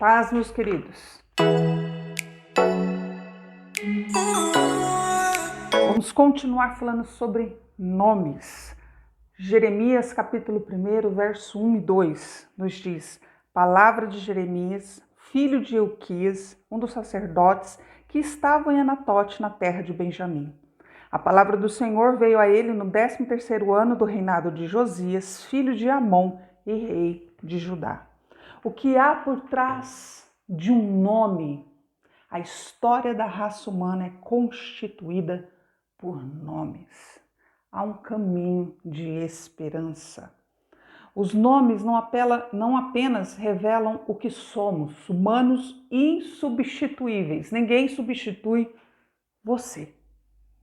Paz, meus queridos. Vamos continuar falando sobre nomes. Jeremias, capítulo 1, verso 1 e 2, nos diz: palavra de Jeremias, filho de Euquias, um dos sacerdotes que estavam em Anatote, na terra de Benjamim. A palavra do Senhor veio a ele no 13º ano do reinado de Josias, filho de Amon e rei de Judá. O que há por trás de um nome? A história da raça humana é constituída por nomes. Há um caminho de esperança. Os nomes não apenas revelam o que somos, humanos insubstituíveis. Ninguém substitui você.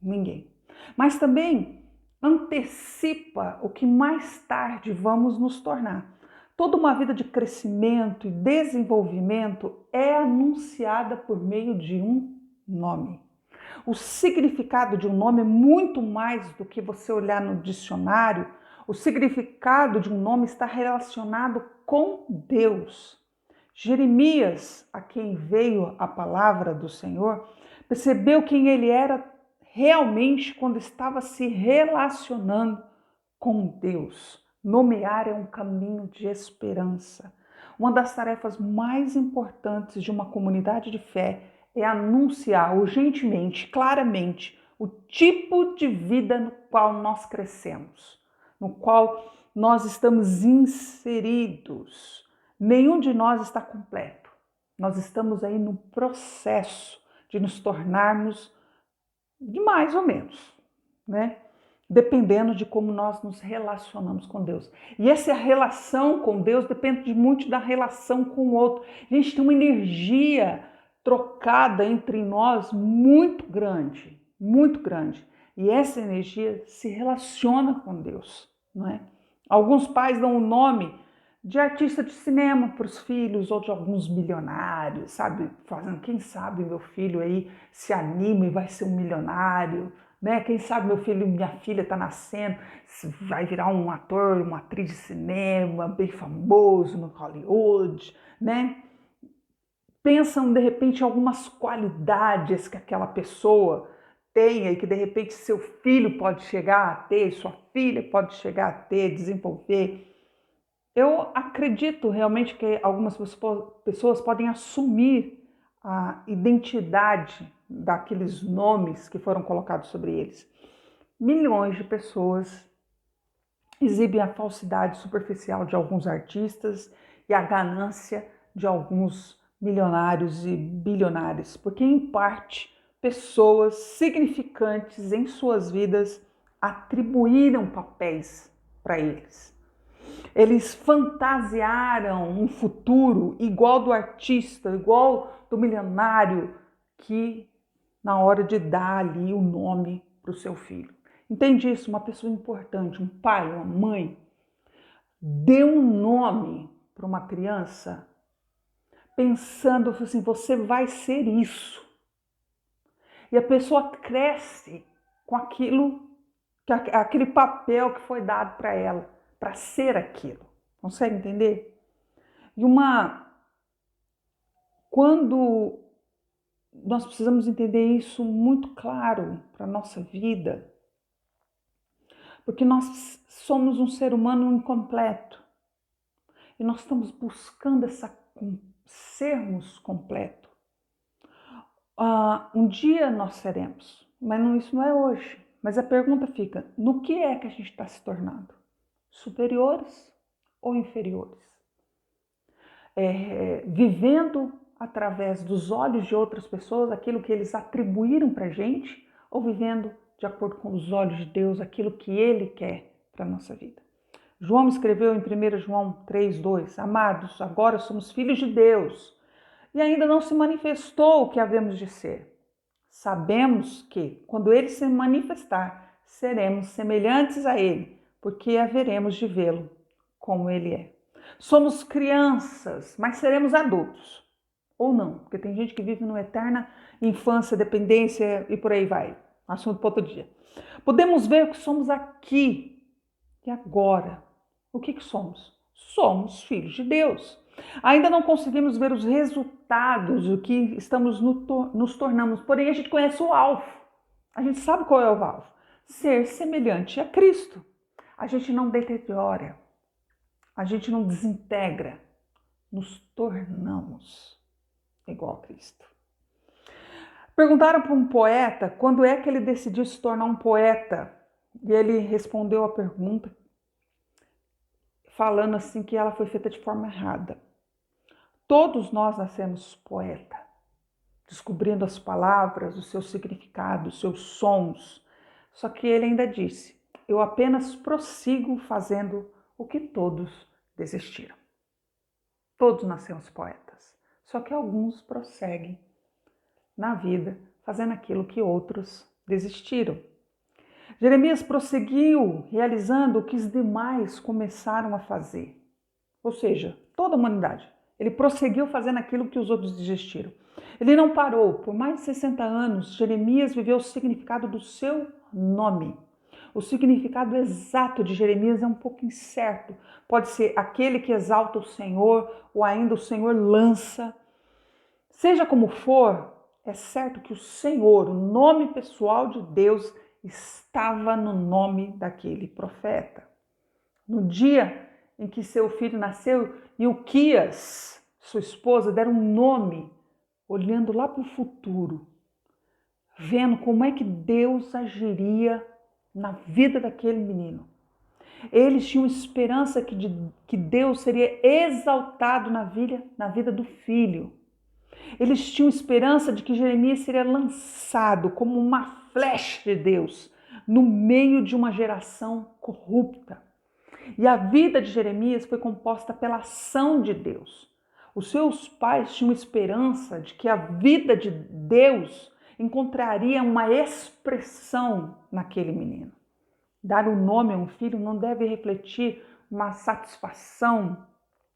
Ninguém. Mas também antecipa o que mais tarde vamos nos tornar. Toda uma vida de crescimento e desenvolvimento é anunciada por meio de um nome. O significado de um nome é muito mais do que você olhar no dicionário. O significado de um nome está relacionado com Deus. Jeremias, a quem veio a palavra do Senhor, percebeu quem ele era realmente quando estava se relacionando com Deus. Nomear é um caminho de esperança. Uma das tarefas mais importantes de uma comunidade de fé é anunciar urgentemente, claramente, o tipo de vida no qual nós crescemos, no qual nós estamos inseridos. Nenhum de nós está completo. Nós estamos aí no processo de nos tornarmos de mais ou menos, né? Dependendo de como nós nos relacionamos com Deus. E essa relação com Deus depende muito da relação com o outro. A gente tem uma energia trocada entre nós muito grande, muito grande. E essa energia se relaciona com Deus, não é? Alguns pais dão o nome de artista de cinema para os filhos, ou de alguns milionários, sabe? Fazendo, quem sabe meu filho aí se anima e vai ser um milionário, né? Quem sabe meu filho, minha filha está nascendo, vai virar um ator, uma atriz de cinema bem famoso no Hollywood, né? Pensam de repente em algumas qualidades que aquela pessoa tenha e que de repente seu filho pode chegar a ter, sua filha pode chegar a ter, desenvolver. Eu acredito realmente que algumas pessoas podem assumir a identidade daqueles nomes que foram colocados sobre eles. Milhões de pessoas exibem a falsidade superficial de alguns artistas e a ganância de alguns milionários e bilionários, porque em parte pessoas significantes em suas vidas atribuíram papéis para eles. Eles fantasiaram um futuro igual do artista, igual do milionário, que na hora de dar ali o nome para o seu filho. Entende isso? Uma pessoa importante, um pai, uma mãe, deu um nome para uma criança pensando assim, você vai ser isso. E a pessoa cresce com aquele papel que foi dado para ela, para ser aquilo. Consegue entender? Quando nós precisamos entender isso muito claro para a nossa vida, porque nós somos um ser humano incompleto e nós estamos buscando sermos completo. Um dia nós seremos, mas isso não é hoje. Mas a pergunta fica, no que é que a gente está se tornando? Superiores ou inferiores? Vivendo através dos olhos de outras pessoas aquilo que eles atribuíram para a gente, ou vivendo de acordo com os olhos de Deus aquilo que Ele quer para a nossa vida. João escreveu em 1 João 3,2: Amados, agora somos filhos de Deus e ainda não se manifestou o que havemos de ser. Sabemos que, quando Ele se manifestar, seremos semelhantes a Ele, porque haveremos de vê-lo como Ele é. Somos crianças, mas seremos adultos. Ou não, porque tem gente que vive numa eterna infância, dependência e por aí vai. Assunto para outro dia. Podemos ver o que somos aqui e agora. O que somos? Somos filhos de Deus. Ainda não conseguimos ver os resultados do que estamos nos tornamos, porém a gente conhece o alvo. A gente sabe qual é o alvo. Ser semelhante a Cristo. A gente não deteriora, a gente não desintegra, nos tornamos igual a Cristo. Perguntaram para um poeta quando é que ele decidiu se tornar um poeta. E ele respondeu a pergunta falando assim que ela foi feita de forma errada. Todos nós nascemos poeta, descobrindo as palavras, os seus significados, os seus sons. Só que ele ainda disse, eu apenas prossigo fazendo o que todos desistiram. Todos nascemos poetas, só que alguns prosseguem na vida fazendo aquilo que outros desistiram. Jeremias prosseguiu realizando o que os demais começaram a fazer. Ou seja, toda a humanidade. Ele prosseguiu fazendo aquilo que os outros desistiram. Ele não parou. Por mais de 60 anos, Jeremias viveu o significado do seu nome. O significado exato de Jeremias é um pouco incerto. Pode ser aquele que exalta o Senhor ou ainda o Senhor lança. Seja como for, é certo que o Senhor, o nome pessoal de Deus, estava no nome daquele profeta. No dia em que seu filho nasceu, Ilquias, sua esposa, deram um nome, olhando lá para o futuro, vendo como é que Deus agiria na vida daquele menino. Eles tinham esperança que Deus seria exaltado na vida do filho. Eles tinham esperança de que Jeremias seria lançado como uma flecha de Deus no meio de uma geração corrupta. E a vida de Jeremias foi composta pela ação de Deus. Os seus pais tinham esperança de que a vida de Deus encontraria uma expressão naquele menino. Dar o nome a um filho não deve refletir uma satisfação,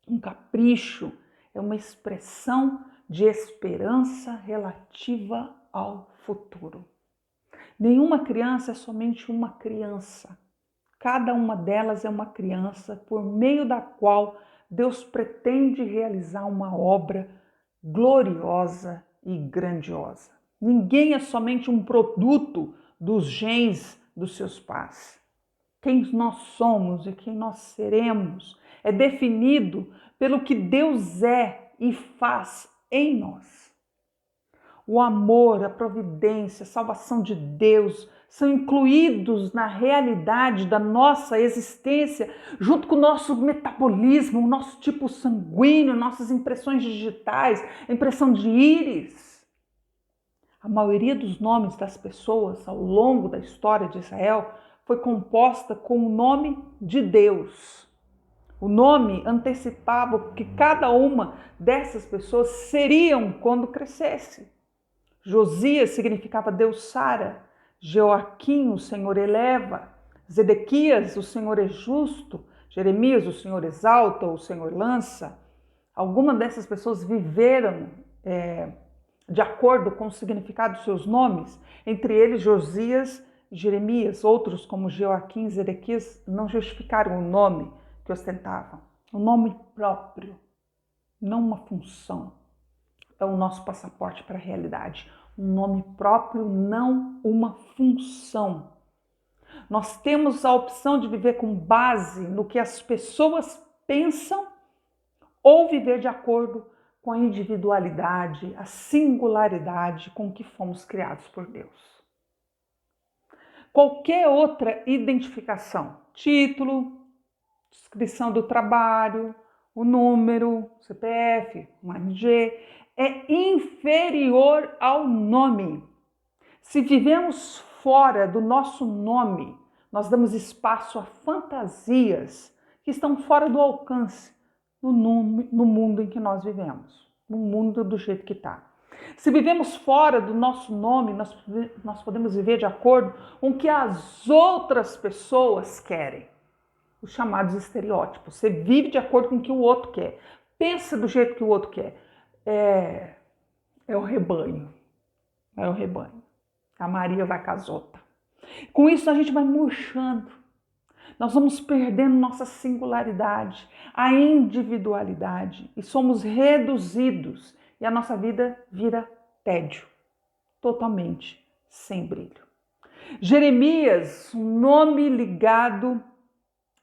um capricho, é uma expressão de esperança relativa ao futuro. Nenhuma criança é somente uma criança. Cada uma delas é uma criança por meio da qual Deus pretende realizar uma obra gloriosa e grandiosa. Ninguém é somente um produto dos genes dos seus pais. Quem nós somos e quem nós seremos é definido pelo que Deus é e faz em nós. O amor, a providência, a salvação de Deus são incluídos na realidade da nossa existência, junto com o nosso metabolismo, o nosso tipo sanguíneo, nossas impressões digitais, a impressão de íris. A maioria dos nomes das pessoas ao longo da história de Israel foi composta com o nome de Deus. O nome antecipava o que cada uma dessas pessoas seriam quando crescesse. Josias significava Deus sara, Joaquim, o Senhor eleva, Zedequias, o Senhor é justo, Jeremias, o Senhor exalta, o Senhor lança. Algumas dessas pessoas viveram de acordo com o significado dos seus nomes, entre eles Josias e Jeremias. Outros, como Joaquim e Zedequias, não justificaram o nome que ostentavam. O nome próprio, não uma função. É o nosso passaporte para a realidade. Um nome próprio, não uma função. Nós temos a opção de viver com base no que as pessoas pensam ou viver de acordo com a individualidade, a singularidade com que fomos criados por Deus. Qualquer outra identificação, título, descrição do trabalho, o número, CPF, um RG, é inferior ao nome. Se vivemos fora do nosso nome, nós damos espaço a fantasias que estão fora do alcance no mundo em que nós vivemos, no mundo do jeito que está. Se vivemos fora do nosso nome, nós podemos viver de acordo com o que as outras pessoas querem. Os chamados estereótipos. Você vive de acordo com o que o outro quer. Pensa do jeito que o outro quer. É o rebanho. É o rebanho. A Maria vai casota. Com isso a gente vai murchando. Nós vamos perdendo nossa singularidade, a individualidade e somos reduzidos e a nossa vida vira tédio, totalmente sem brilho. Jeremias, um nome ligado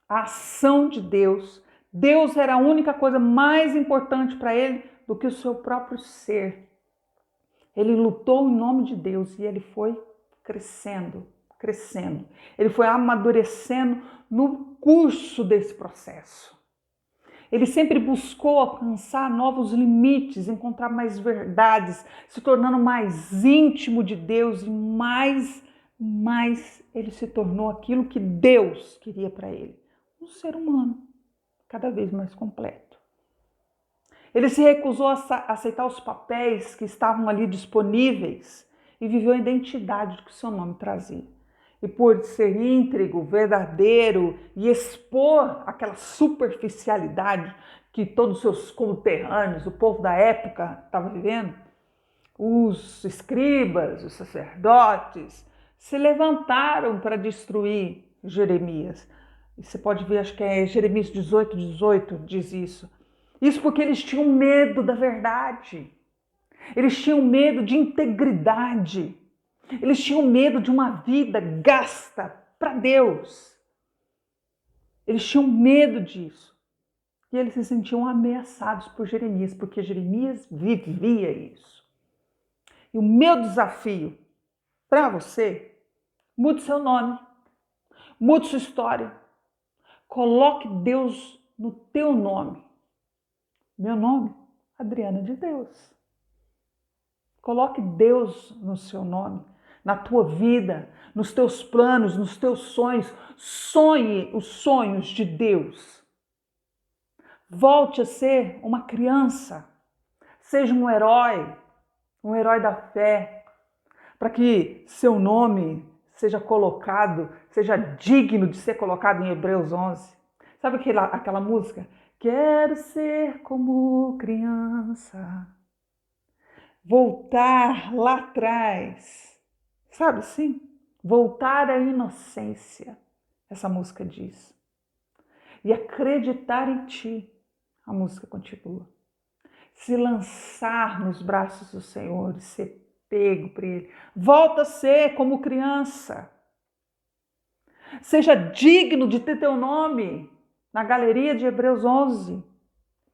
à ação de Deus. Deus era a única coisa mais importante para ele do que o seu próprio ser. Ele lutou em nome de Deus e ele foi crescendo. Ele foi amadurecendo no curso desse processo. Ele sempre buscou alcançar novos limites, encontrar mais verdades, se tornando mais íntimo de Deus e mais ele se tornou aquilo que Deus queria para ele. Um ser humano, cada vez mais completo. Ele se recusou a aceitar os papéis que estavam ali disponíveis e viveu a identidade que o seu nome trazia. E por ser íntegro, verdadeiro e expor aquela superficialidade que todos os seus conterrâneos, o povo da época estava vivendo, os escribas, os sacerdotes, se levantaram para destruir Jeremias. E você pode ver, acho que é Jeremias 18 diz isso. Isso porque eles tinham medo da verdade. Eles tinham medo de integridade. Eles tinham medo de uma vida gasta para Deus. Eles tinham medo disso. E eles se sentiam ameaçados por Jeremias, porque Jeremias vivia isso. E o meu desafio para você, mude seu nome, mude sua história. Coloque Deus no teu nome. Meu nome, Adriana de Deus. Coloque Deus no seu nome, na tua vida, nos teus planos, nos teus sonhos. Sonhe os sonhos de Deus. Volte a ser uma criança. Seja um herói da fé, para que seu nome seja colocado, seja digno de ser colocado em Hebreus 11. Sabe aquela música? Quero ser como criança. Voltar lá atrás, sabe assim? Voltar à inocência, essa música diz. E acreditar em ti, a música continua. Se lançar nos braços do Senhor e ser pego por Ele. Volta a ser como criança. Seja digno de ter teu nome na galeria de Hebreus 11.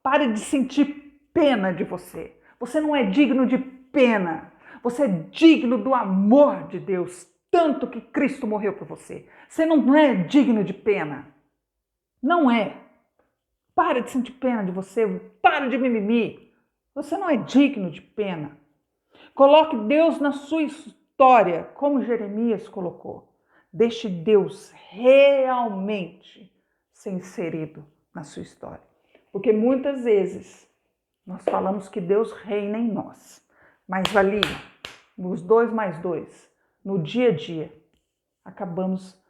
Pare de sentir pena de você. Você não é digno de pena. Você é digno do amor de Deus, tanto que Cristo morreu por você. Você não é digno de pena. Não é. Pare de sentir pena de você. Pare de mimimi. Você não é digno de pena. Coloque Deus na sua história, como Jeremias colocou. Deixe Deus realmente ser inserido na sua história. Porque muitas vezes nós falamos que Deus reina em nós. Mas ali, nos 2+2, no dia a dia, acabamos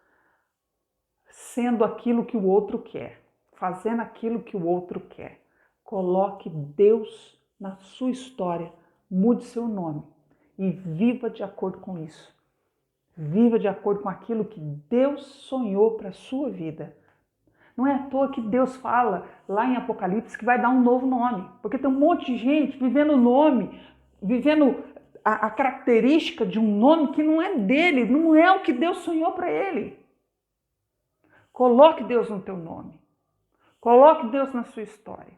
sendo aquilo que o outro quer, fazendo aquilo que o outro quer. Coloque Deus na sua história, mude seu nome e viva de acordo com isso. Viva de acordo com aquilo que Deus sonhou para a sua vida. Não é à toa que Deus fala lá em Apocalipse que vai dar um novo nome, porque tem um monte de gente vivendo o nome, vivendo a característica de um nome que não é dele, não é o que Deus sonhou para ele. Coloque Deus no teu nome. Coloque Deus na sua história.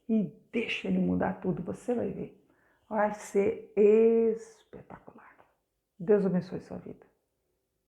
E deixa Ele mudar tudo, você vai ver. Vai ser espetacular. Deus abençoe sua vida.